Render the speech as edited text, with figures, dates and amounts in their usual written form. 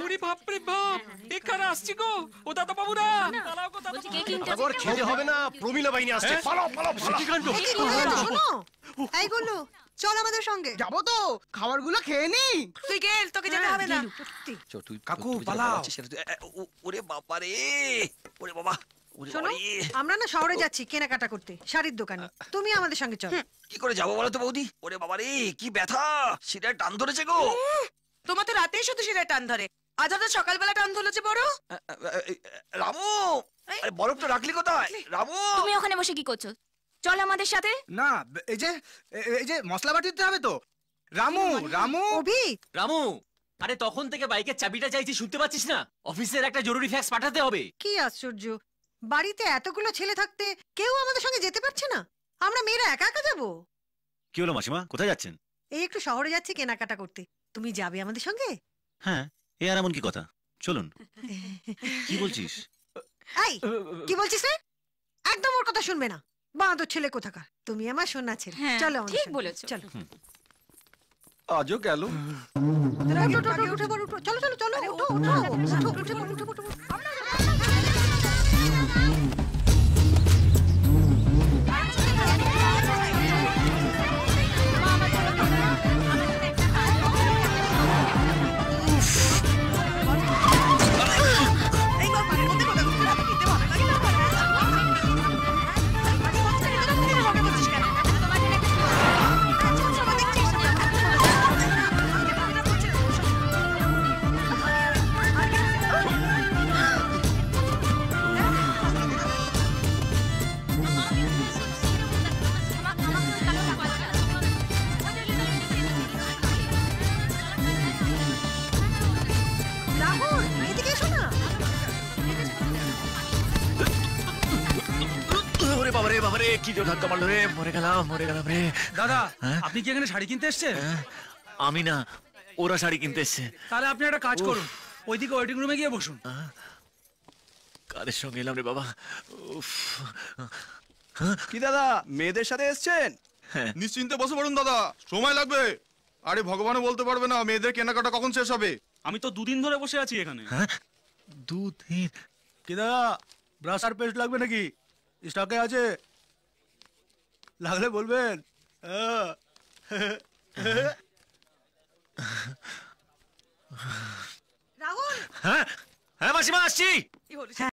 ওরে বাপ রে বাপ, এখানে আসছি গো। ও দাদা বাবুরা, পালাও গো দাদা বাবু। আবার খেতে হবে না, প্রমীলা বাহিনী আসছে। পালাও পালাও পালাও। শোনো, এই গুল্লু, চল আমাদের সঙ্গে। যাবো তো, খাবারগুলো খেয়ে নি। তুই গেল, তোকে যেতে হবে না। কাকু পালাও। ওরে বাবা রে, ওরে বাবা। শোনো, আমরা না শহরে যাচ্ছি কেনাকাটা করতে, শাড়ির দোকানে। তুমি আমাদের সঙ্গে চল। কি করে যাবো বলো তো বৌদি? ওরে বাবা রে, কি ব্যথা, শিরায় টান ধরেছে গো। তোমার তো রাতেই শুধু শিরায় টান ধরে, আজ হঠাৎ সকালবেলা টান ধরেছে বড়। রামু, আরে বরফটা রাখলি কোথায়? রামু, তুমি ওখানে বসে কি করছো? চল আমাদের সাথে। না, এই যে মশলা বাটি দিতে হবে তো। রামু রামু অভি, রামু, আরে তখন থেকে বাইকের চাবিটা চাইছি, শুনতে পাচ্ছিস না? অফিসের একটা জরুরি ফ্যাক্স পাঠাতে হবে। কি আশ্চর্য, বাড়িতে এতগুলো ছেলে থাকতে কেউ আমাদের সঙ্গে যেতে পারছে না। আমরা মেয়েরা একা একা যাবো? কি হলো মাসিমা, কোথায় যাচ্ছেন? এই একটু শহরে যাচ্ছি কেনাকাটা করতে, তুমি যাবে আমাদের সঙ্গে? হ্যাঁ, এ আর এমন কি কথা, চলুন। কি বলছিস? এই, কি বলছিস রে? একদম ওর কথা শুনবে না, বাঁদর ছেলে কোথাকার। তুমি আমার সোনা ছেলে, হ্যাঁ, চলো আমাদের ঠিক সঙ্গে। বলেছো। চলো। আজও গেল। উঠে পড়ো, চলো চলো চলো, উঠো উঠো উঠো, উঠে পড়ো, উঠে পড়ো। রাহুল, এদিকে এসো না। ওরে বাবা রে বাবা রে, কি জোর ধাক্কা মারলো রে, মরে গেলাম রে। দাদা, হ্যাঁ? আপনি কি এখানে শাড়ি কিনতে এসেছেন? আমি না, ওরা শাড়ি কিনতে এসছে। তাহলে আপনি একটা কাজ করুন, ওইদিকে ওয়েটিং রুমে গিয়ে বসুন। কাদের সঙ্গে এলাম রে বাবা। উফ। কি দাদা, মেয়েদের সাথে এসছেন? হ্যাঁ। নিশ্চিন্তে বসে পড়ুন দাদা, সময় লাগবে। আরে ভগবানও বলতে পারবে না মেয়েদের কেনাকাটা কখন শেষ হবে। আমি তো 2 দিন ধরে বসে আছি এখানে। হ্যাঁ, 2 দিন? কি দাদা, ব্রাশ আর পেস্ট লাগবে নাকি? স্টকে আছে, লাগলে বলবেন। রাহুল, হ্যাঁ হ্যাঁ মাসিমা, আসছি।